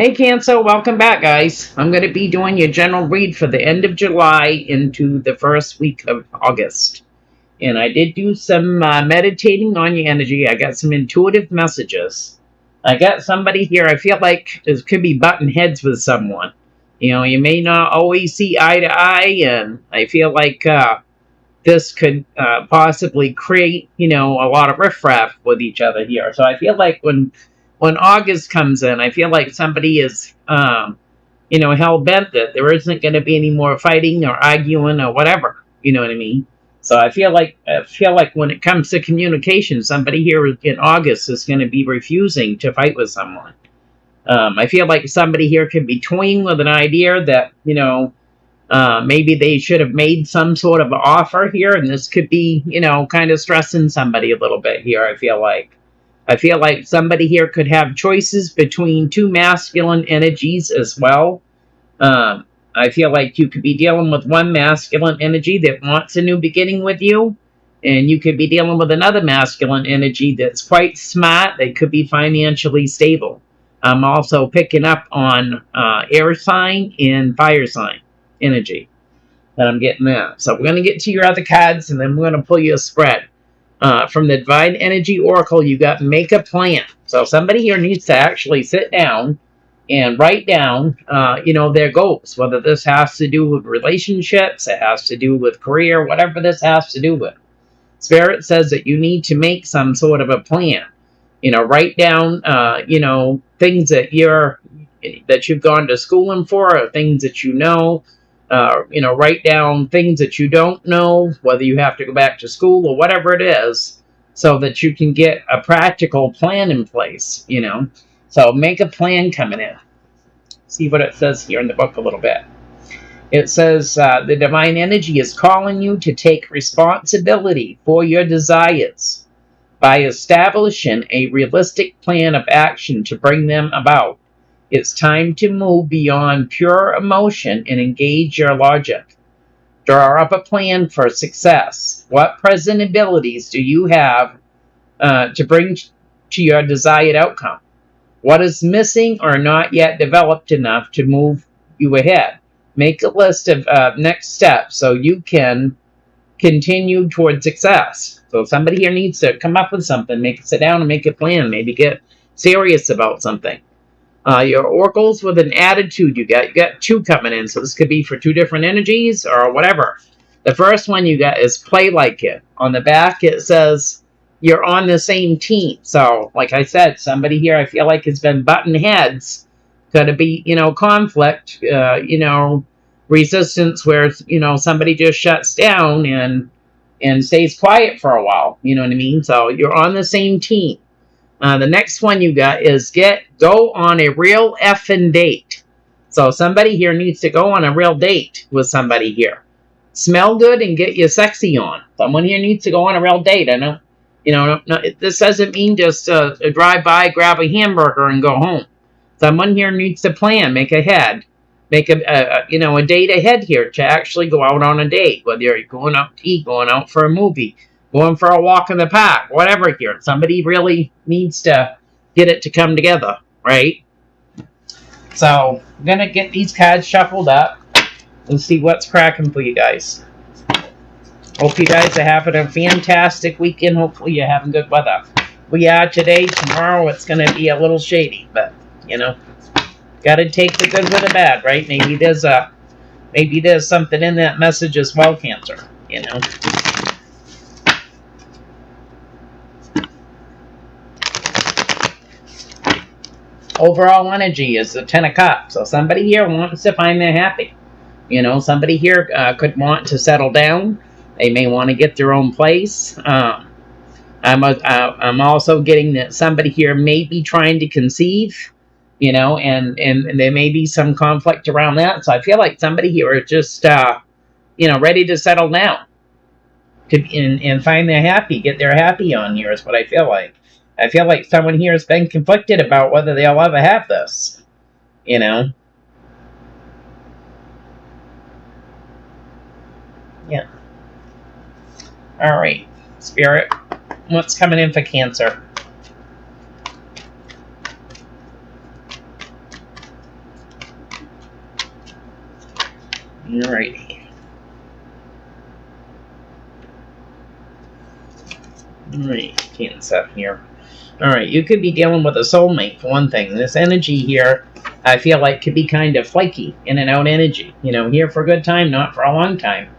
Hey Cancer, welcome back guys. I'm going to be doing your general read for the end of July into the first week of August. And I did do some meditating on your energy. I got some intuitive messages. I got somebody here, I feel like this could be button heads with someone. You know, you may not always see eye to eye, and I feel like this could possibly create, a lot of riffraff with each other here. So I feel like when August comes in, I feel like somebody is, hell bent that there isn't going to be any more fighting or arguing or whatever. You know what I mean? So I feel like when it comes to communication, somebody here in August is going to be refusing to fight with someone. I feel like somebody here could be toying with an idea that, maybe they should have made some sort of offer here, and this could be, kind of stressing somebody a little bit here, I feel like. I feel like somebody here could have choices between two masculine energies as well. I feel like you could be dealing with one masculine energy that wants a new beginning with you, and you could be dealing with another masculine energy that's quite smart, that could be financially stable. I'm also picking up on air sign and fire sign energy that I'm getting there. So we're going to get to your other cards, and then we're going to pull you a spread. From the Divine Energy Oracle, you got make a plan. So somebody here needs to actually sit down and write down, their goals. Whether this has to do with relationships, it has to do with career, whatever this has to do with. Spirit says that you need to make some sort of a plan. Write down, things that you've gone to schooling for, or things that you know. Write down things that you don't know, whether you have to go back to school or whatever it is, so that you can get a practical plan in place, So make a plan coming in. See what it says here in the book a little bit. It says the divine energy is calling you to take responsibility for your desires by establishing a realistic plan of action to bring them about. It's time to move beyond pure emotion and engage your logic. Draw up a plan for success. What present abilities do you have to bring to your desired outcome? What is missing or not yet developed enough to move you ahead? Make a list of next steps so you can continue toward success. So somebody here needs to come up with something, sit down and make a plan, maybe get serious about something. Your oracles with an attitude, you got two coming in, so this could be for two different energies or whatever. The first one you got is play like it. On the back it says you're on the same team. So like I said, somebody here I feel like has been button heads. Could it be, conflict, resistance, where somebody just shuts down and stays quiet for a while. You know what I mean? So you're on the same team. The next one you got is go on a real effing date. So somebody here needs to go on a real date with somebody here. Smell good and get your sexy on. Someone here needs to go on a real date. I know, this doesn't mean just drive by, grab a hamburger, and go home. Someone here needs to plan, make ahead, make a date ahead here to actually go out on a date. Whether you're going out to eat, going out for a movie, going for a walk in the park, whatever here. Somebody really needs to get it to come together, right? So I'm going to get these cards shuffled up and see what's cracking for you guys. Hope you guys are having a fantastic weekend. Hopefully you're having good weather. We are today. Tomorrow it's going to be a little shady, but, got to take the good with the bad, right? Maybe there's something in that message as well, Cancer, Overall energy is the 10 of Cups. So somebody here wants to find their happy. Somebody here could want to settle down. They may want to get their own place. I'm also getting that somebody here may be trying to conceive, and there may be some conflict around that. So I feel like somebody here is just, ready to settle down and find their happy, get their happy on here is what I feel like. I feel like someone here has been conflicted about whether they'll ever have this, Yeah. All right, Spirit, what's coming in for Cancer? Alrighty. Alright, Cancer here. Alright, you could be dealing with a soulmate for one thing. This energy here, I feel like, could be kind of flaky, in and out energy. You know, here for a good time, not for a long time.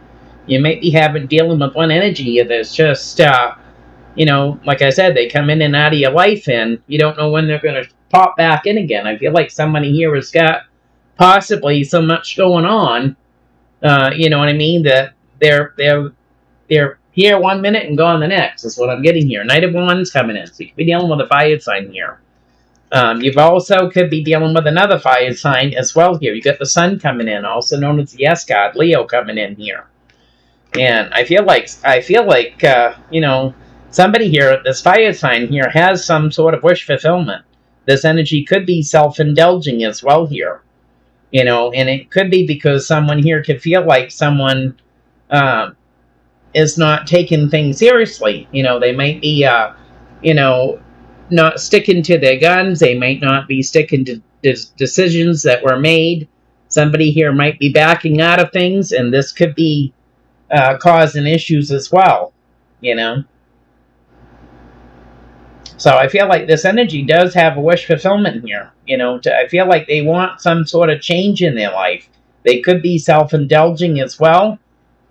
You might be dealing with one energy here that's just, you know, like I said, they come in and out of your life, and you don't know when they're going to pop back in again. I feel like somebody here has got possibly so much going on, you know what I mean, that they're here one minute and gone the next. That's what I'm getting here. Knight of Wands coming in. So you could be dealing with a fire sign here. You've also could be dealing with another fire sign as well here. You got the Sun coming in, also known as the Yes God, Leo coming in here. And I feel like, you know, somebody here, this fire sign here, has some sort of wish fulfillment. This energy could be self-indulging as well here. You know, and it could be because someone here could feel like someone is not taking things seriously. You know, they might be, you know, not sticking to their guns. They might not be sticking to decisions that were made. Somebody here might be backing out of things, and this could be causing issues as well, you know. So I feel like this energy does have a wish fulfillment here. You know, I feel like they want some sort of change in their life. They could be self-indulging as well.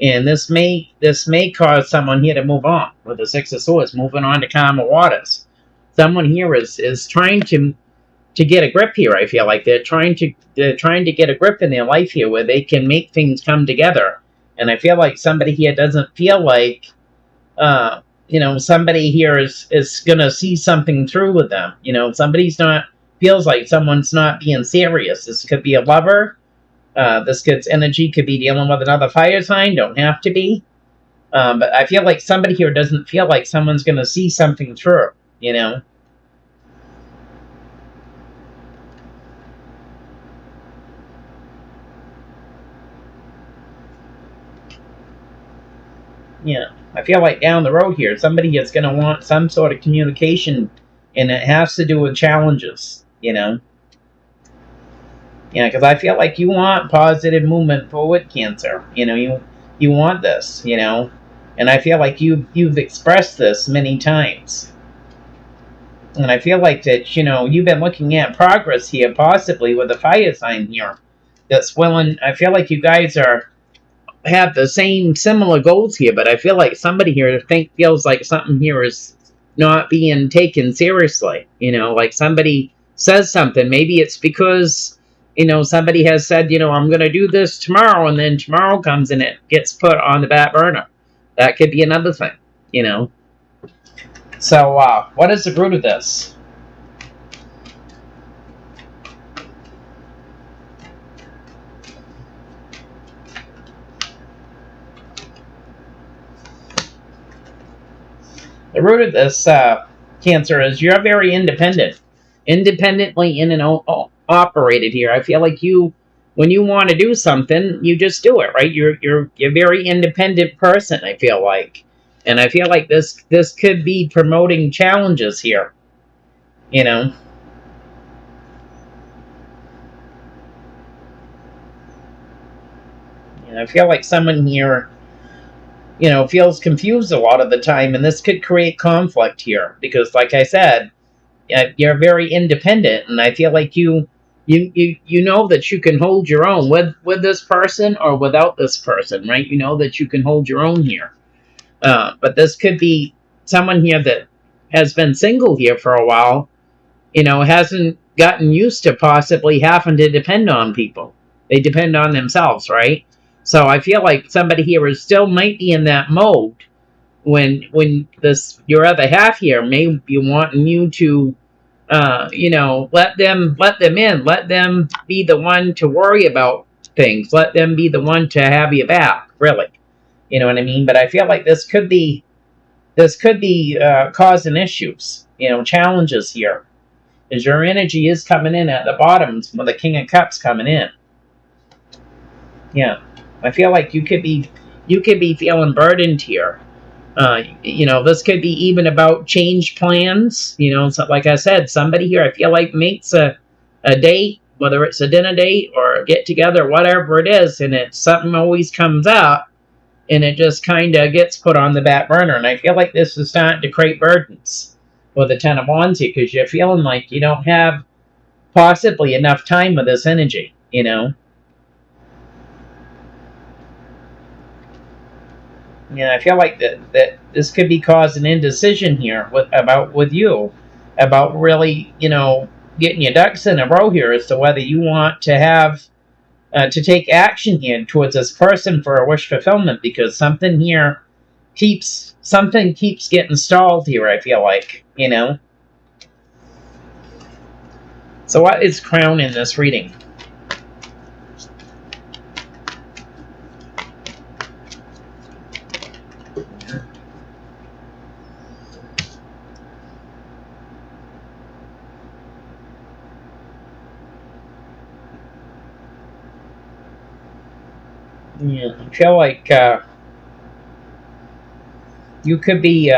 And this may cause someone here to move on with the Six of Swords, moving on to calmer waters. Someone here is trying to get a grip here. I feel like they're trying to get a grip in their life here where they can make things come together. And I feel like somebody here doesn't feel like, you know, somebody here is gonna see something through with them. You know, feels like someone's not being serious. This could be a lover. This kid's energy could be dealing with another fire sign. Don't have to be. But I feel like somebody here doesn't feel like someone's going to see something through, you know. Yeah, I feel like down the road here, somebody is going to want some sort of communication, and it has to do with challenges, you know. Yeah, because I feel like you want positive movement forward, Cancer. You know, you want this, you know, and I feel like you've expressed this many times, and I feel like that, you know, you've been looking at progress here, possibly with a fire sign here that's willing. I feel like you guys have the similar goals here, but I feel like somebody here feels like something here is not being taken seriously. You know, like somebody says something. Maybe it's because, you know, somebody has said, you know, I'm going to do this tomorrow, and then tomorrow comes and it gets put on the back burner. That could be another thing, you know. So, what is the root of this? The root of this, Cancer, is you're very independent. Independently in and operated here. I feel like when you want to do something, you just do it, right? You're a very independent person, I feel like. And I feel like this could be promoting challenges here, you know. And I feel like someone here, you know, feels confused a lot of the time, and this could create conflict here because, like I said, you're very independent, and I feel like you know that you can hold your own with this person or without this person, right? You know that you can hold your own here. But this could be someone here that has been single here for a while, you know, hasn't gotten used to possibly having to depend on people. They depend on themselves, right? So I feel like somebody here still might be in that mode when your other half here may be wanting you to, you know, let them in, let them be the one to worry about things, let them be the one to have you back, really. You know what I mean? But I feel like this could be causing issues, you know, challenges here, as your energy is coming in at the bottom with the King of Cups coming in. Yeah, I feel like you could be feeling burdened here. You know, this could be even about change plans. You know, so like I said, somebody here I feel like makes a date whether it's a dinner date or a get together, whatever it is, and it's something always comes up, and it just kind of gets put on the back burner. And I feel like this is starting to create burdens with the Ten of Wands here, because you're feeling like you don't have possibly enough time with this energy, you know. Yeah, I feel like that this could be causing indecision here with you about really, you know, getting your ducks in a row here as to whether you want to have to take action here towards this person for a wish fulfillment, because something keeps getting stalled here, I feel like, you know. So what is Crown in this reading? Yeah, I feel like you could be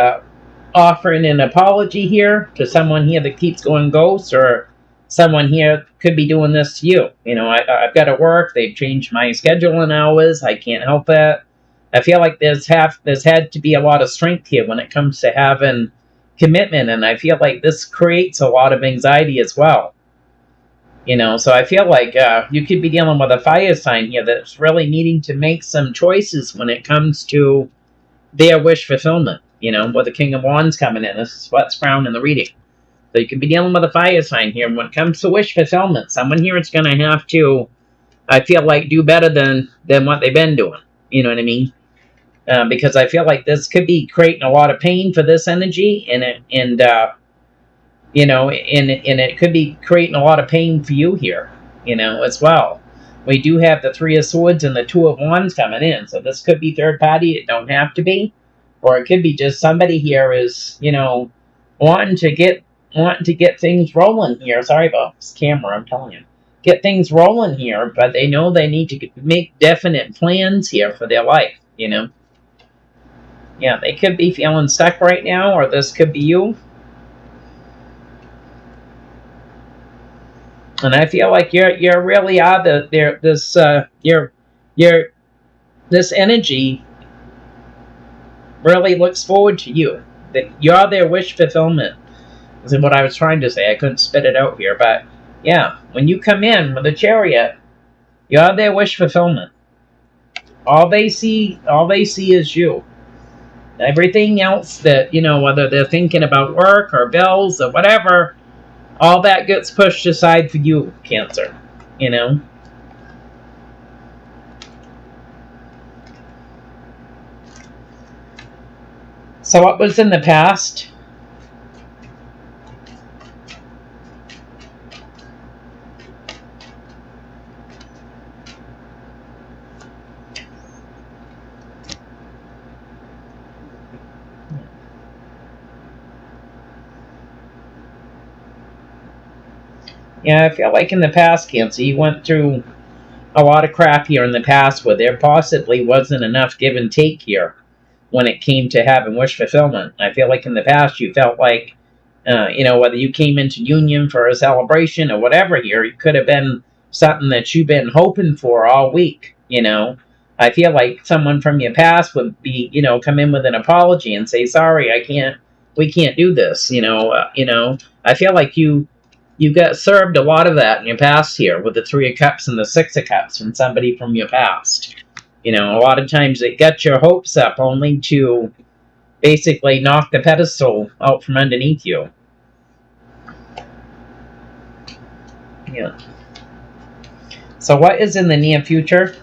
offering an apology here to someone here that keeps going ghost, or someone here could be doing this to you. You know, I've got to work. They've changed my schedule and hours. I can't help that. I feel like there's had to be a lot of strength here when it comes to having commitment, and I feel like this creates a lot of anxiety as well. You know, so I feel like you could be dealing with a fire sign here that's really needing to make some choices when it comes to their wish fulfillment. You know, with the King of Wands coming in, this is what's found in the reading. So you could be dealing with a fire sign here when it comes to wish fulfillment. Someone here is going to have to, I feel like, do better than what they've been doing. You know what I mean? Because I feel like this could be creating a lot of pain for this energy, and you know, and it could be creating a lot of pain for you here, you know, as well. We do have the Three of Swords and the Two of Wands coming in, so this could be third party. It don't have to be, or it could be just somebody here is, you know, wanting to get things rolling here. Sorry about this camera, I'm telling you. Get things rolling here, but they know they need to make definite plans here for their life, you know. Yeah, they could be feeling stuck right now, or this could be you. And I feel like you're really this energy really looks forward to you. That you're their wish fulfillment. Is what I was trying to say. I couldn't spit it out here, but yeah, when you come in with a Chariot, you're their wish fulfillment. All they see is you. Everything else that, you know, whether they're thinking about work or bills or whatever, all that gets pushed aside for you, Cancer, you know? So what was in the past? Yeah, I feel like in the past, Cancer, you went through a lot of crap here in the past where there possibly wasn't enough give and take here when it came to having wish fulfillment. I feel like in the past you felt like, you know, whether you came into union for a celebration or whatever here, it could have been something that you've been hoping for all week, you know. I feel like someone from your past would be, you know, come in with an apology and say, sorry, we can't do this, you know. I feel like you got served a lot of that in your past here with the Three of Cups and the Six of Cups from somebody from your past. You know, a lot of times it got your hopes up only to basically knock the pedestal out from underneath you. Yeah. So what is in the near future?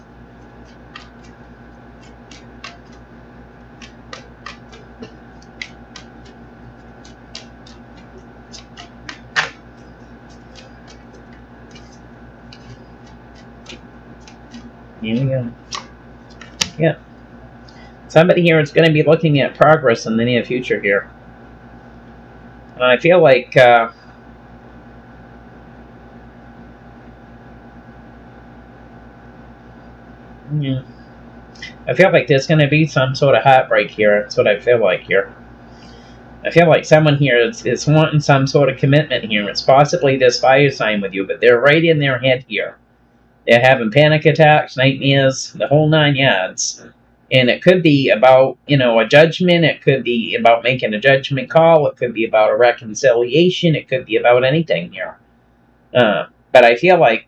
Here we go. Yeah. Somebody here is going to be looking at progress in the near future here. And I feel like yeah. I feel like there's going to be some sort of heartbreak here. That's what I feel like here. I feel like someone here is wanting some sort of commitment here. It's possibly this fire sign with you, but they're right in their head here. They're having panic attacks, nightmares, the whole 9 yards. And it could be about, a judgment. It could be about making a judgment call. It could be about a reconciliation. It could be about anything here. But I feel like,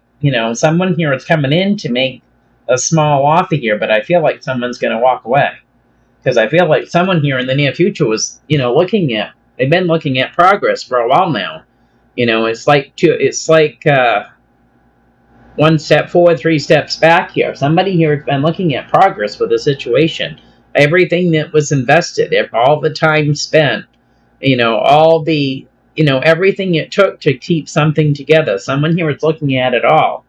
someone here is coming in to make a small offer here, but I feel like someone's going to walk away. Because I feel like someone here in the near future was, they've been looking at progress for a while now. It's like 1 step forward, 3 steps back here. Somebody here has been looking at progress with the situation. Everything that was invested, all the time spent, all the, everything it took to keep something together. Someone here is looking at it all.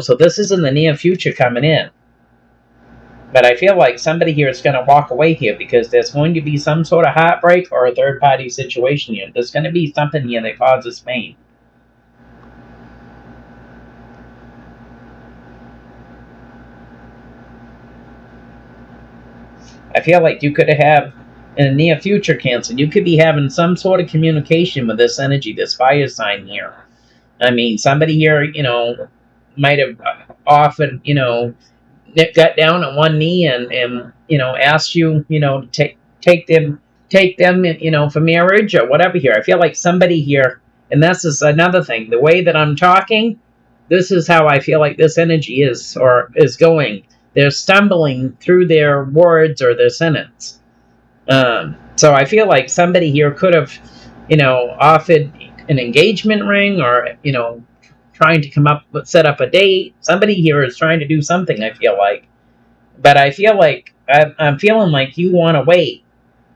So this is in the near future coming in. But I feel like somebody here is going to walk away here because there's going to be some sort of heartbreak or a third-party situation here. There's going to be something here that causes pain. I feel like you could have, in the near future, Cancer, you could be having some sort of communication with this energy, this fire sign here. I mean, somebody here, might have often, got down on one knee and asked you, to take them, for marriage or whatever here. I feel like somebody here, and this is another thing, the way that I'm talking, this is how I feel like this energy is going. They're stumbling through their words or their sentence. So I feel like somebody here could have, offered an engagement ring or, trying to set up a date. Somebody here is trying to do something, I feel like. But I feel like, I'm feeling like you want to wait.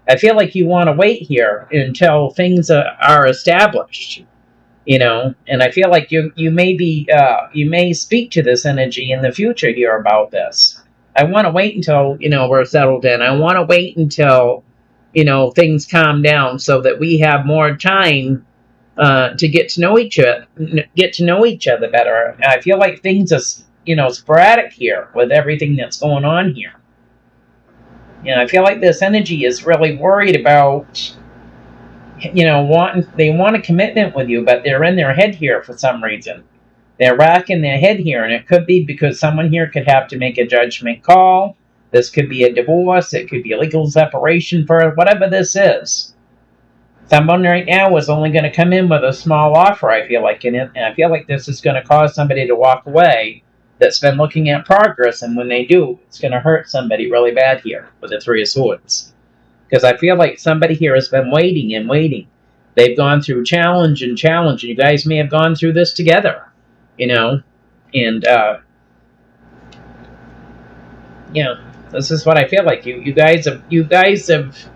I feel like you want to wait here until things are established, and I feel like you may speak to this energy in the future here about this. I want to wait until, we're settled in. I want to wait until, things calm down so that we have more time to get to know each other better. I feel like things are, sporadic here with everything that's going on here. I feel like this energy is really worried about, they want a commitment with you, but they're in their head here for some reason. They're racking their head here, and it could be because someone here could have to make a judgment call. This could be a divorce. It could be a legal separation for whatever this is. Someone right now is only going to come in with a small offer, I feel like, and I feel like this is going to cause somebody to walk away that's been looking at progress, and when they do, it's going to hurt somebody really bad here with the Three of Swords. Because I feel like somebody here has been waiting and waiting. They've gone through challenge and challenge, and you guys may have gone through this together, and this is what I feel like. You guys have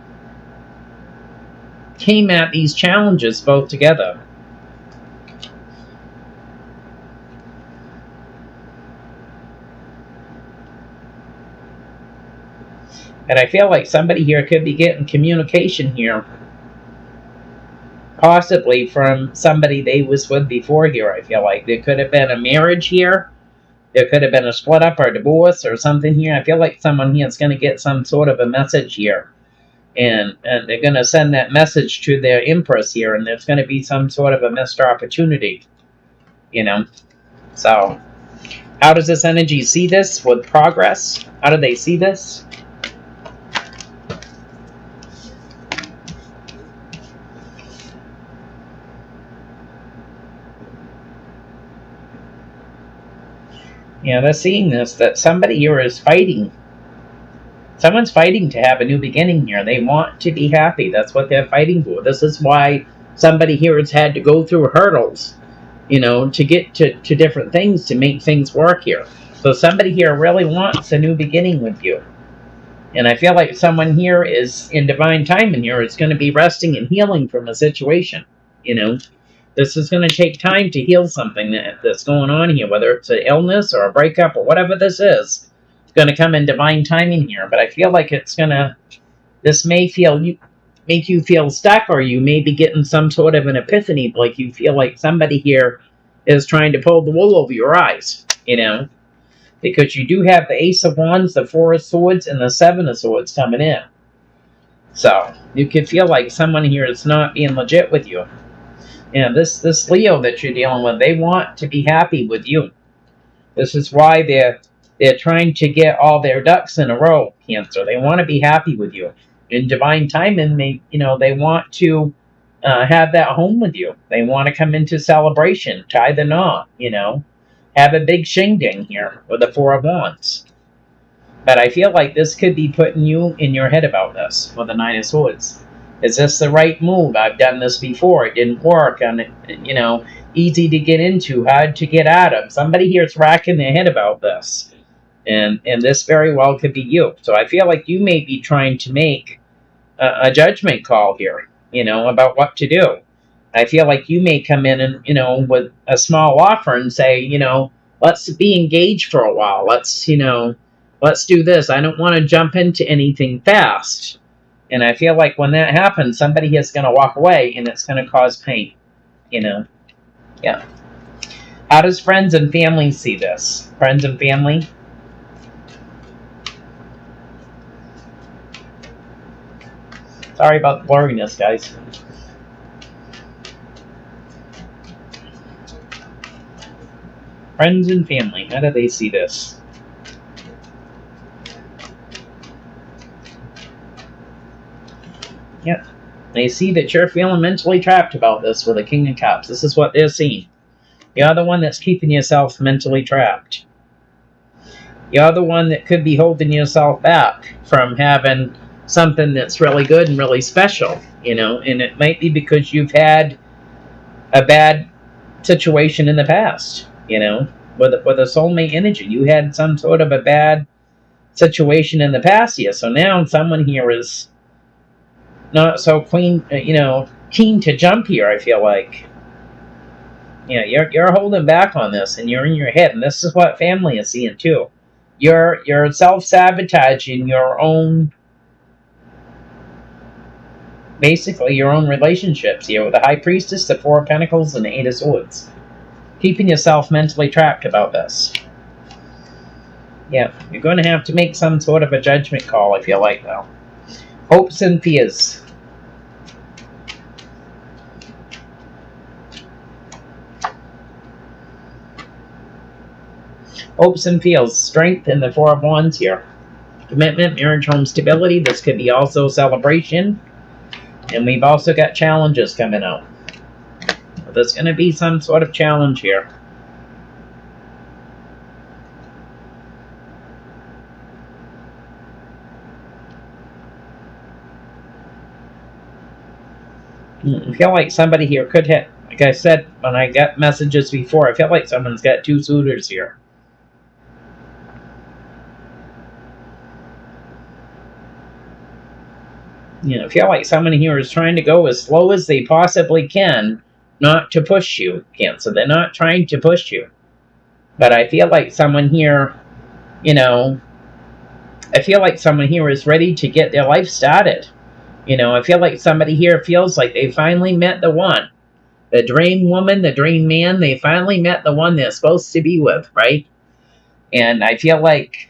came at these challenges both together. And I feel like somebody here could be getting communication here, possibly from somebody they was with before here. I feel like there could have been a marriage here. There could have been a split up or a divorce or something here. I feel like someone here is going to get some sort of a message here. And they're going to send that message to their Empress here, and there's going to be some sort of a missed opportunity, So, how does this energy see this with progress? How do they see this? They're seeing this, that somebody here is fighting. Someone's fighting to have a new beginning here. They want to be happy. That's what they're fighting for. This is why somebody here has had to go through hurdles, to get to different things to make things work here. So somebody here really wants a new beginning with you. And I feel like someone here is in divine timing here. It's going to be resting and healing from a situation, This is going to take time to heal something that's going on here, whether it's an illness or a breakup or whatever this is. It's going to come in divine timing here, but I feel like this may make you feel stuck, or you may be getting some sort of an epiphany, like you feel like somebody here is trying to pull the wool over your eyes, because you do have the Ace of Wands, the Four of Swords, and the Seven of Swords coming in. So you could feel like someone here is not being legit with you. And this Leo that you're dealing with, they want to be happy with you. This is why they're trying to get all their ducks in a row, Cancer. They want to be happy with you. In divine timing, they want to have that home with you. They want to come into celebration, tie the knot, have a big shindig here with the Four of Wands. But I feel like this could be putting you in your head about this with the Nine of Swords. Is this the right move? I've done this before. It didn't work. And, easy to get into, hard to get out of. Somebody here is racking their head about this. And this very well could be you. So I feel like you may be trying to make a judgment call here, about what to do. I feel like you may come in and, with a small offer and say, let's be engaged for a while. Let's do this. I don't want to jump into anything fast. And I feel like when that happens, somebody is going to walk away and it's going to cause pain, Yeah. How does friends and family see this? Friends and family? Sorry about the blurriness, guys. Friends and family, how do they see this? Yep. They see that you're feeling mentally trapped about this with the King of Cups. This is what they're seeing. You're the one that's keeping yourself mentally trapped. You're the one that could be holding yourself back from having something that's really good and really special, and it might be because you've had a bad situation in the past, with a soulmate energy. You had some sort of a bad situation in the past here, so now someone here is not so keen to jump here, I feel like. You're holding back on this, and you're in your head, and this is what family is seeing too. You're self-sabotaging your own, basically your own relationships here with the High Priestess, the Four of Pentacles, and the Eight of Swords. Keeping yourself mentally trapped about this. Yeah, you're going to have to make some sort of a judgment call, I feel like, though. Hopes and fears. Hopes and fears. Strength in the Four of Wands here. Commitment, marriage, home stability. This could be also celebration. And we've also got challenges coming up. There's going to be some sort of challenge here. I feel like somebody here could have, like I said when I got messages before, I feel like someone's got two suitors here. I feel like someone here is trying to go as slow as they possibly can, not to push you, Cancer. They're not trying to push you. But I feel like someone here, I feel like someone here is ready to get their life started. I feel like somebody here feels like they finally met the one. The dream woman, the dream man, they finally met the one they're supposed to be with, right? And I feel like,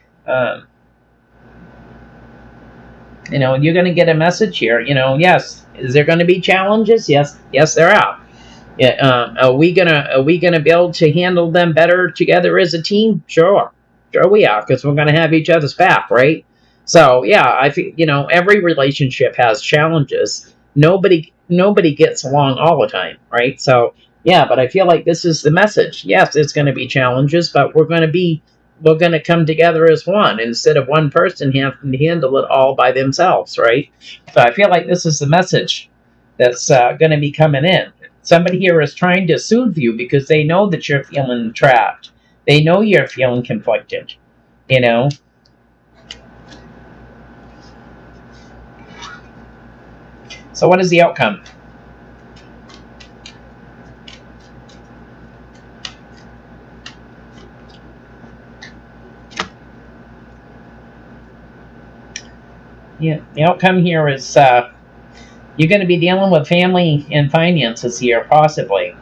you're going to get a message here. Yes. Is there going to be challenges? Yes, there are. Yeah. Are we gonna be able to handle them better together as a team? Sure we are, because we're going to have each other's back, right? So yeah, I think every relationship has challenges. Nobody gets along all the time, right? So yeah, but I feel like this is the message. Yes, it's going to be challenges, but we're going to come together as one, instead of one person having to handle it all by themselves, right? So I feel like this is the message that's going to be coming in. Somebody here is trying to soothe you because they know that you're feeling trapped. They know you're feeling conflicted, So what is the outcome? Yeah, the outcome here is you're going to be dealing with family and finances here, possibly.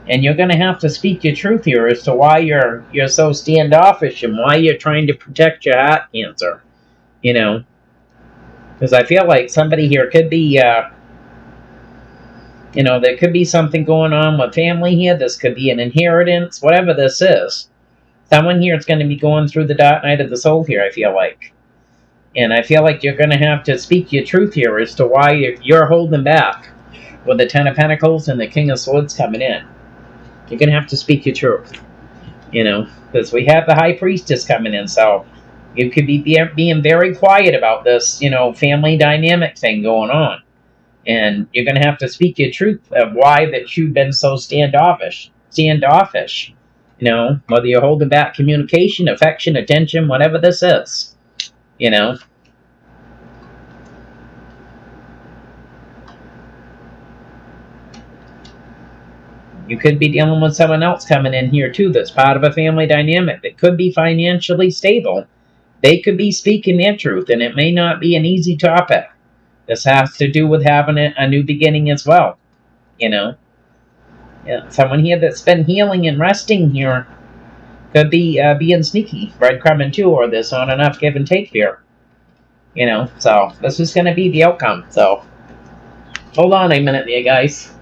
And you're going to have to speak your truth here as to why you're so standoffish and why you're trying to protect your heart, Cancer. Because I feel like somebody here could be, there could be something going on with family here. This could be an inheritance, whatever this is. Someone here is going to be going through the dark night of the soul here, I feel like. And I feel like you're going to have to speak your truth here as to why you're holding back with the Ten of Pentacles and the King of Swords coming in. You're going to have to speak your truth, because we have the High Priestess coming in, so you could be being very quiet about this, family dynamic thing going on. And you're going to have to speak your truth of why that you've been so standoffish, whether you're holding back communication, affection, attention, whatever this is, You could be dealing with someone else coming in here too that's part of a family dynamic that could be financially stable. They could be speaking their truth, and it may not be an easy topic. This has to do with having a new beginning as well, someone here that's been healing and resting here could be being sneaky, breadcrumbing too, or this on and off give and take here. So this is going to be the outcome. So hold on a minute there, guys.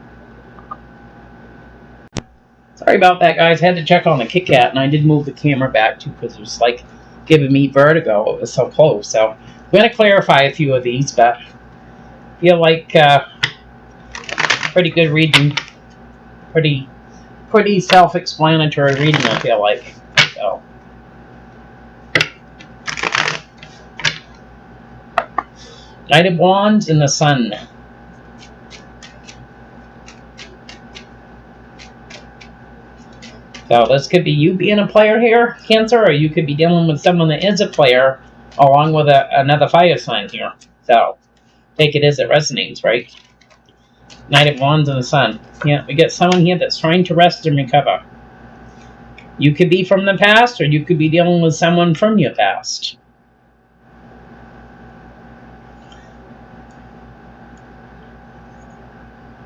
Sorry about that, guys. I had to check on the Kit Kat, and I did move the camera back too because it was like giving me vertigo. It was so close. So I'm going to clarify a few of these, but I feel like pretty good reading, pretty self-explanatory reading, I feel like. So Knight of Wands and the Sun. So this could be you being a player here, Cancer, or you could be dealing with someone that is a player along with another fire sign here. So take it as it resonates, right? Knight of Wands and the Sun. Yeah, we get someone here that's trying to rest and recover. You could be from the past, or you could be dealing with someone from your past.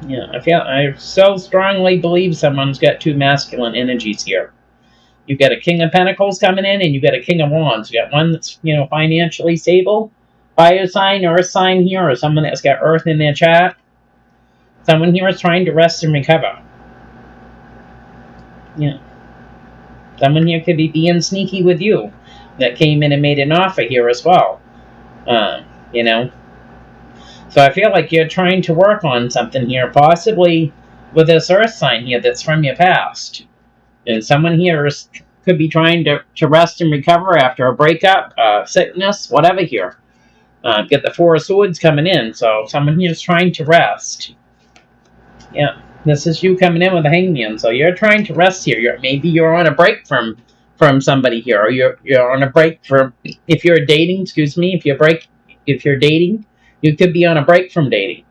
Yeah, I so strongly believe someone's got two masculine energies here. You've got a King of Pentacles coming in, and you've got a King of Wands. You got one that's, financially stable, fire sign, earth sign here, or someone that's got earth in their chart. Someone here is trying to rest and recover. Yeah. Someone here could be being sneaky with you that came in and made an offer here as well. So I feel like you're trying to work on something here, possibly with this earth sign here that's from your past. And someone here could be trying to rest and recover after a breakup, sickness, whatever here. Get the Four of Swords coming in, so someone here is trying to rest. Yeah, this is you coming in with a Hangman, so you're trying to rest here. Maybe you're on a break from somebody here, or you're on a break from, if you're dating, if you're dating, you could be on a break from dating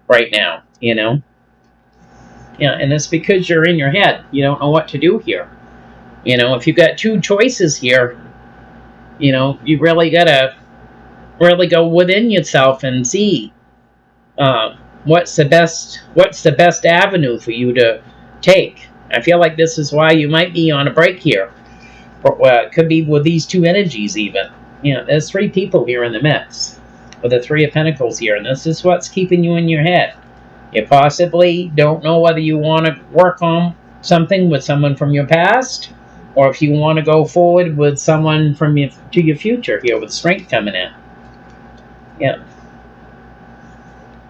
right now, Yeah, and it's because you're in your head. You don't know what to do here. If you've got two choices here, you really got to go within yourself and see what's the best avenue for you to take. I feel like this is why you might be on a break here. It could be with these two energies even. There's three people here in the mix with the Three of Pentacles here, and this is what's keeping you in your head. You possibly don't know whether you want to work on something with someone from your past, or if you want to go forward with someone to your future here with Strength coming in. Yeah.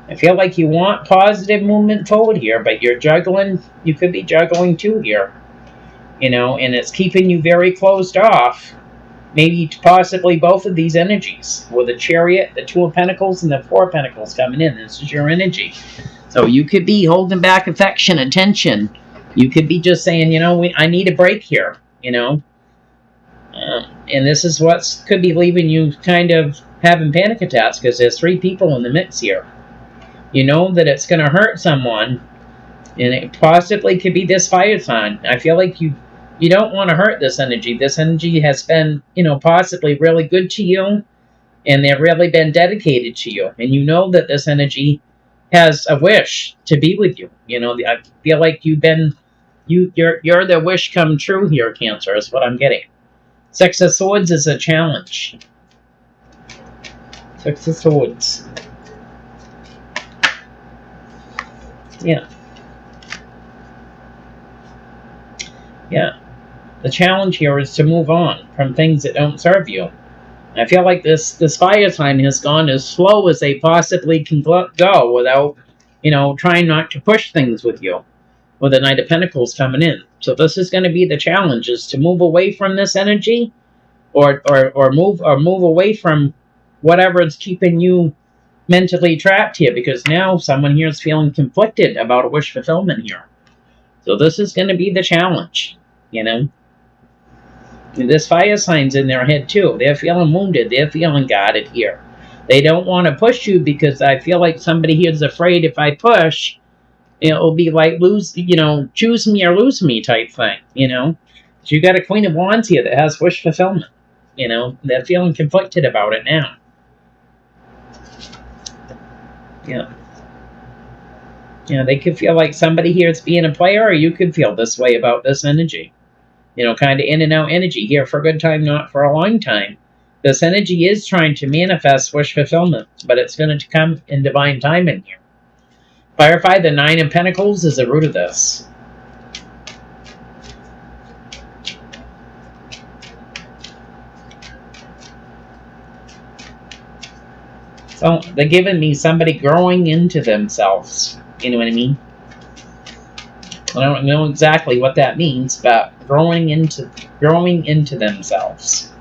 I feel like you want positive movement forward here, but you're juggling. You could be juggling too here. And it's keeping you very closed off. Maybe possibly both of these energies. With the Chariot, the Two of Pentacles, and the Four of Pentacles coming in. This is your energy. So you could be holding back affection, attention. You could be just saying, I need a break here, And this is what could be leaving you kind of having panic attacks, because there's three people in the mix here. You know that it's going to hurt someone, and it possibly could be this fire sign. I feel like you don't want to hurt this energy. This energy has been, possibly really good to you, and they've really been dedicated to you. And you know that this energy has a wish to be with you. I feel like you're the wish come true here, Cancer, is what I'm getting. Six of Swords is a challenge. Six of Swords. Yeah. Yeah. The challenge here is to move on from things that don't serve you. I feel like this fire sign has gone as slow as they possibly can go without, trying not to push things with you. With the Knight of Pentacles coming in. So this is going to be the challenge, is to move away from this energy, or move away from whatever is keeping you mentally trapped here, because now someone here is feeling conflicted about a wish fulfillment here. So this is going to be the challenge, And this fire sign's in their head too. They're feeling wounded. They're feeling guarded here. They don't want to push you, because I feel like somebody here is afraid if I push, it'll be like choose me or lose me type thing, So you got a Queen of Wands here that has wish fulfillment. They're feeling conflicted about it now. Yeah. They could feel like somebody here is being a player, or you could feel this way about this energy. Kind of in and out energy here for a good time, not for a long time. This energy is trying to manifest wish fulfillment, but it's going to come in divine timing here. Clarify the Nine of Pentacles is the root of this. So they're giving me somebody growing into themselves. You know what I mean? I don't know exactly what that means, but growing into themselves.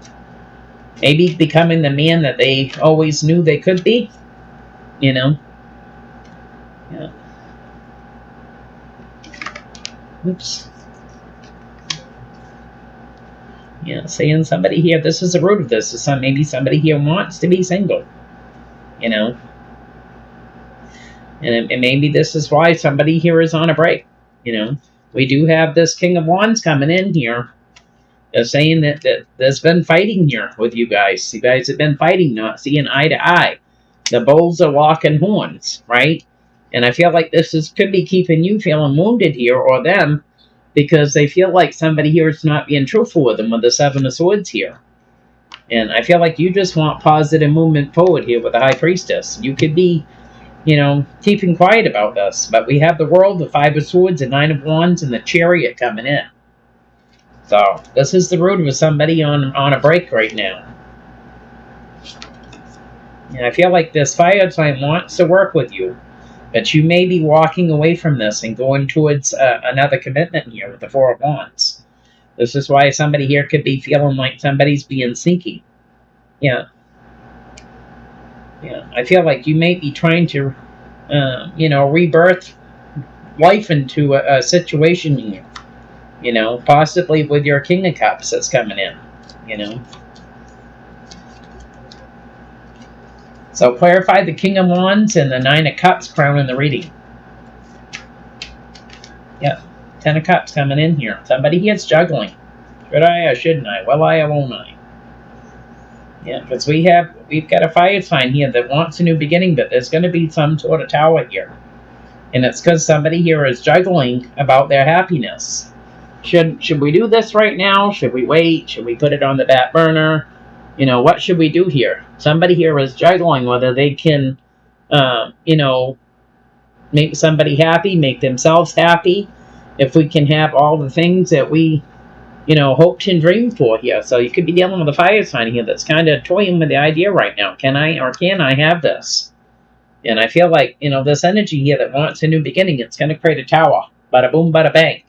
Maybe becoming the man that they always knew they could be. Yeah. Oops. Yeah, saying somebody here, this is the root of this. So maybe somebody here wants to be single. And maybe this is why somebody here is on a break. We do have this King of Wands coming in here. They're saying that there's been fighting here with you guys. You guys have been fighting, not seeing eye to eye. The bulls are locking horns, right? And I feel like could be keeping you feeling wounded here, or them, because they feel like somebody here is not being truthful with them with the Seven of Swords here. And I feel like you just want positive movement forward here with the High Priestess. You could be, keeping quiet about this. But we have the World, the Five of Swords, the Nine of Wands, and the Chariot coming in. So this is the root of somebody on a break right now. And I feel like this fire sign wants to work with you, but you may be walking away from this and going towards another commitment here with the Four of Wands. This is why somebody here could be feeling like somebody's being sneaky. Yeah. I feel like you may be trying to, rebirth life into a situation here. Possibly with your King of Cups that's coming in. So clarify the King of Wands and the Nine of Cups crowning the reading. Yeah, 10 of Cups coming in here. Somebody here's juggling. Should I or shouldn't I? Will I or won't I? Yeah, because we've got a fire sign here that wants a new beginning, but there's going to be some sort of tower here. And it's because somebody here is juggling about their happiness. Should we do this right now? Should we wait? Should we put it on the back burner? What should we do here? Somebody here is juggling whether they can, make somebody happy, make themselves happy. If we can have all the things that we, hoped and dreamed for here. So you could be dealing with a fire sign here that's kind of toying with the idea right now. Can I or can I have this? And I feel like, this energy here that wants a new beginning, it's going to create a tower. Bada boom, bada bang.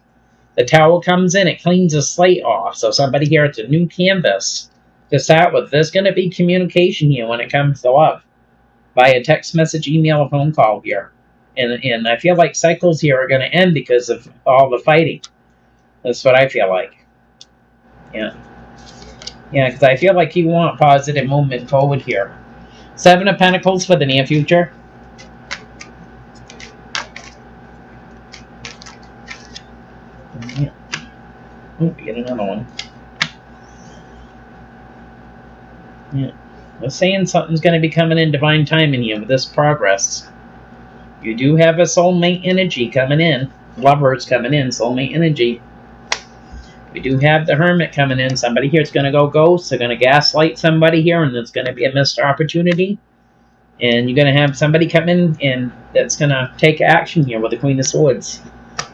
The tower comes in, it cleans the slate off. So somebody here, it's a new canvas to start with. There's going to be communication here when it comes to love. Via text message, email, or phone call here. And I feel like cycles here are going to end because of all the fighting. That's what I feel like. Yeah. Yeah, because I feel like you want positive movement forward here. Seven of Pentacles for the near future. Yeah. Oh, we get another one. Yeah. We're saying something's going to be coming in divine timing here with this progress. You do have a soulmate energy coming in. Lovers coming in, soulmate energy. We do have the Hermit coming in. Somebody here is going to go ghost. They're going to gaslight somebody here, and it's going to be a missed opportunity. And you're going to have somebody come in and that's going to take action here with the Queen of Swords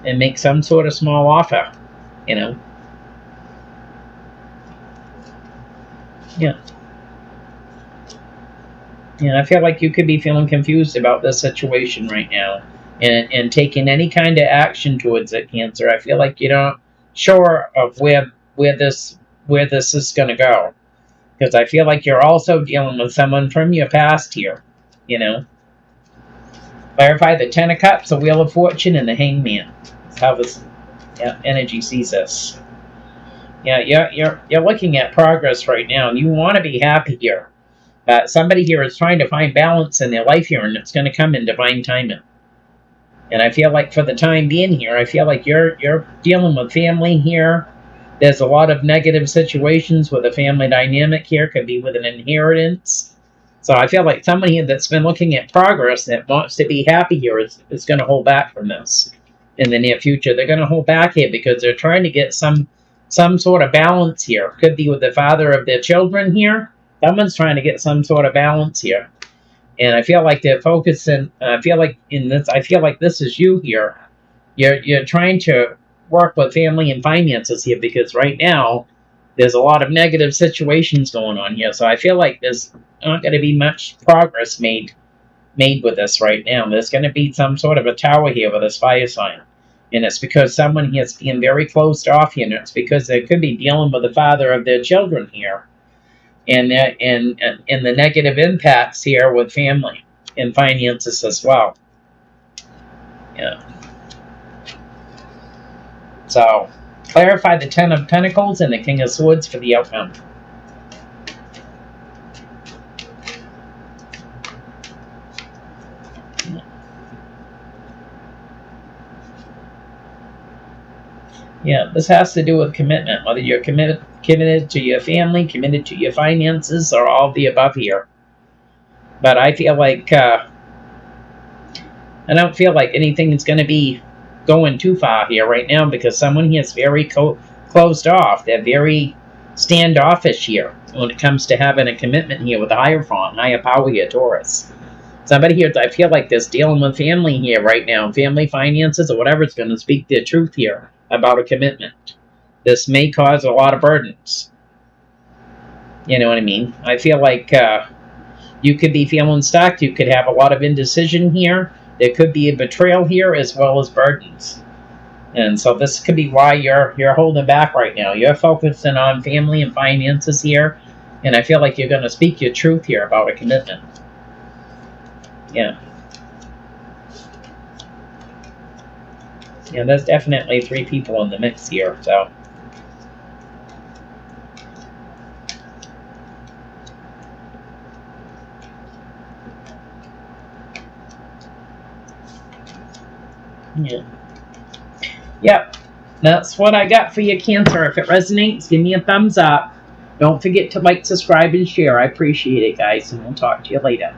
and make some sort of small offer, you know. Yeah. Yeah, I feel like you could be feeling confused about this situation right now and taking any kind of action towards it, Cancer. I feel like you're not sure of where this is going to go. Because I feel like you're also dealing with someone from your past here, you know. Clarify the Ten of Cups, the Wheel of Fortune, and the Hangman. That's how this energy sees this. Yeah, you're looking at progress right now, and you want to be happy here. Somebody here is trying to find balance in their life here, and it's going to come in divine timing. And I feel like for the time being here, I feel like you're dealing with family here. There's a lot of negative situations with a family dynamic here. Could be with an inheritance. So I feel like somebody that's been looking at progress that wants to be happy here is going to hold back from this in the near future. They're going to hold back here because they're trying to get some sort of balance here. Could be with the father of their children here. Someone's trying to get some sort of balance here. And I feel like they're focusing. I feel like this is you here. You're trying to work with family and finances here because right now there's a lot of negative situations going on here. So I feel like there's not going to be much progress made with this right now. There's going to be some sort of a tower here with this fire sign. And it's because someone here is being very closed off here. And it's because they could be dealing with the father of their children here. And the negative impacts here with family and finances as well. Yeah. So, clarify the Ten of Pentacles and the King of Swords for the outcome. Yeah, this has to do with commitment, whether you're committed to your family, committed to your finances, or all the above here. But I feel like I don't feel like anything is going to be going too far here right now because someone here is very closed off. They're very standoffish here when it comes to having a commitment here with the Hierophant, higher power here, Taurus. Somebody here, I feel like this dealing with family here right now, family finances or whatever, is going to speak their truth here about a commitment. This may cause a lot of burdens. You know what I mean? I feel like you could be feeling stuck. You could have a lot of indecision here. There could be a betrayal here as well as burdens. And so this could be why you're holding back right now. You're focusing on family and finances here. And I feel like you're going to speak your truth here about a commitment. Yeah. Yeah, there's definitely 3 people in the mix here, so. Yeah. Yep. That's what I got for you, Cancer. If it resonates, give me a thumbs up. Don't forget to like, subscribe, and share. I appreciate it, guys, and we'll talk to you later.